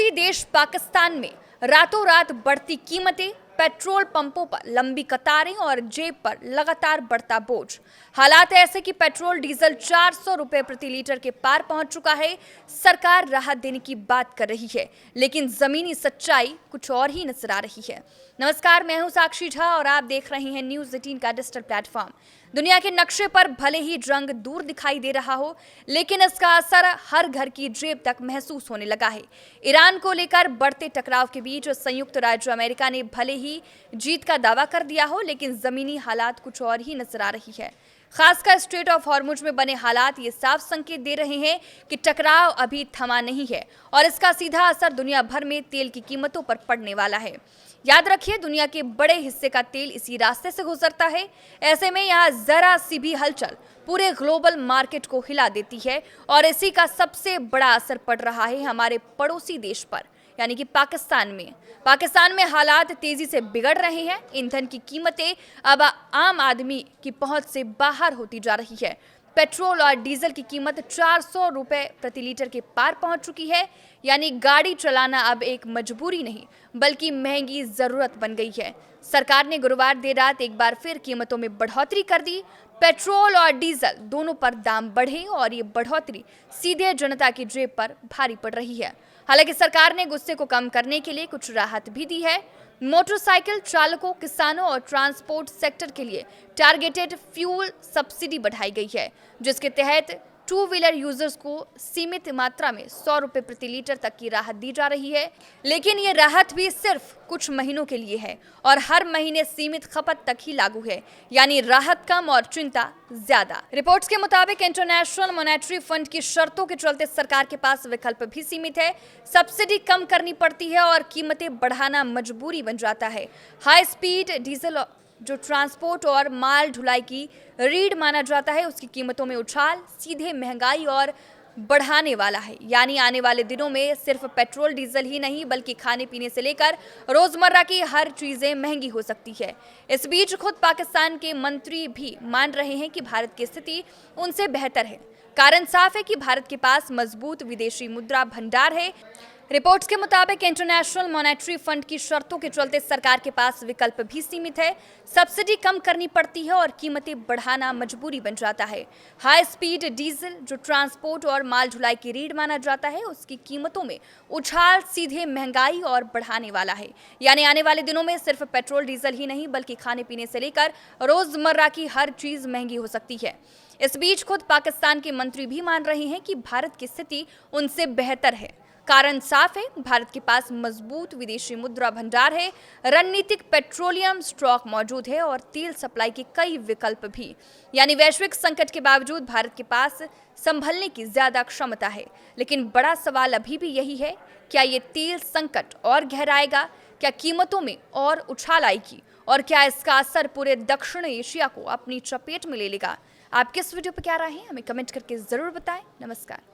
पड़ोसी देश पाकिस्तान में रातों रात बढ़ती कीमतें, पेट्रोल पंपों पर लंबी कतारें और जेब पर लगातार बढ़ता बोझ। हालात ऐसे कि पेट्रोल डीजल 400 रुपए प्रति लीटर के पार पहुंच चुका है। सरकार राहत देने की बात कर रही है, लेकिन जमीनी सच्चाई कुछ और ही नजर आ रही है। नमस्कार, मैं हूं साक्षी झा और आप देख रहे हैं न्यूज 18 का डिजिटल प्लेटफॉर्म। दुनिया के नक्शे पर भले ही जंग दूर दिखाई दे रहा हो, लेकिन इसका असर हर घर की जेब तक महसूस होने लगा है। ईरान को लेकर बढ़ते टकराव के बीच संयुक्त राज्य अमेरिका ने भले ही जीत का दावा कर दिया हो, लेकिन जमीनी हालात कुछ और ही नजर आ रही है। खासकर स्ट्रेट ऑफ हॉर्मुज में बने हालात ये साफ संकेत दे रहे हैं कि टकराव अभी थमा नहीं है और इसका सीधा असर दुनिया भर में तेल की कीमतों पर पड़ने वाला है। याद रखिए, दुनिया के बड़े हिस्से का तेल इसी रास्ते से गुजरता है। ऐसे में यहाँ जरा सी भी हलचल पूरे ग्लोबल मार्केट को हिला देती है और इसी का सबसे बड़ा असर पड़ रहा है हमारे पड़ोसी देश पर, यानी कि पाकिस्तान में हालात तेजी से बिगड़ रहे हैं। ईंधन की कीमतें अब आम आदमी की पहुंच से बाहर होती जा रही है। पेट्रोल और डीजल की कीमत 400 रुपए प्रति लीटर के पार पहुंच चुकी है, यानी गाड़ी चलाना अब एक मजबूरी नहीं बल्कि महंगी जरूरत बन गई है। सरकार ने गुरुवार देर रात एक बार फिर कीमतों में बढ़ोतरी कर दी। पेट्रोल और डीजल दोनों पर दाम बढ़े और ये बढ़ोतरी सीधे जनता की जेब पर भारी पड़ रही है। हालांकि सरकार ने गुस्से को कम करने के लिए कुछ राहत भी दी है। मोटरसाइकिल चालकों, किसानों और ट्रांसपोर्ट सेक्टर के लिए टारगेटेड फ्यूल सब्सिडी बढ़ाई गई है, जिसके तहत टू व्हीलर यूजर्स को सीमित मात्रा में 100 रुपए प्रति लीटर तक की राहत दी जा रही है। लेकिन ये राहत भी सिर्फ कुछ महीनों के लिए है और हर महीने सीमित खपत तक ही लागू है, यानी राहत कम और चिंता ज्यादा। रिपोर्ट्स के मुताबिक इंटरनेशनल मॉनेटरी फंड की शर्तों के चलते सरकार के पास विकल्प भी सीमित है। सब्सिडी कम करनी पड़ती है और कीमतें बढ़ाना मजबूरी बन जाता है। हाई स्पीड डीजल जो ट्रांसपोर्ट और माल ढुलाई की रीढ़ माना जाता है, उसकी कीमतों में उछाल सीधे महंगाई और बढ़ाने वाला है। यानी आने वाले दिनों में सिर्फ पेट्रोल डीजल ही नहीं बल्कि खाने पीने से लेकर रोजमर्रा की हर चीजें महंगी हो सकती है। इस बीच खुद पाकिस्तान के मंत्री भी मान रहे हैं कि भारत की स्थिति उनसे बेहतर है। कारण साफ है कि भारत के पास मजबूत विदेशी मुद्रा भंडार है। रिपोर्ट्स के मुताबिक इंटरनेशनल मॉनेटरी फंड की शर्तों के चलते सरकार के पास विकल्प भी सीमित है। सब्सिडी कम करनी पड़ती है और कीमतें बढ़ाना मजबूरी बन जाता है। हाई स्पीड डीजल जो ट्रांसपोर्ट और माल ढुलाई की रीढ़ माना जाता है, उसकी कीमतों में उछाल सीधे महंगाई और बढ़ाने वाला है। यानी आने वाले दिनों में सिर्फ पेट्रोल डीजल ही नहीं बल्कि खाने पीने से लेकर रोजमर्रा की हर चीज महंगी हो सकती है। इस बीच खुद पाकिस्तान के मंत्री भी मान रहे हैं कि भारत की स्थिति उनसे बेहतर है। कारण साफ है, भारत के पास मजबूत विदेशी मुद्रा भंडार है, रणनीतिक पेट्रोलियम स्टॉक मौजूद है और तेल सप्लाई के कई विकल्प भी। यानी वैश्विक संकट के बावजूद भारत के पास संभलने की ज्यादा क्षमता है। लेकिन बड़ा सवाल अभी भी यही है, क्या ये तेल संकट और गहराएगा? क्या कीमतों में और उछाल आएगी? और क्या इसका असर पूरे दक्षिण एशिया को अपनी चपेट में ले लेगा? आप किस वीडियो पर क्या राय है, हमें कमेंट करके जरूर बताएं। नमस्कार।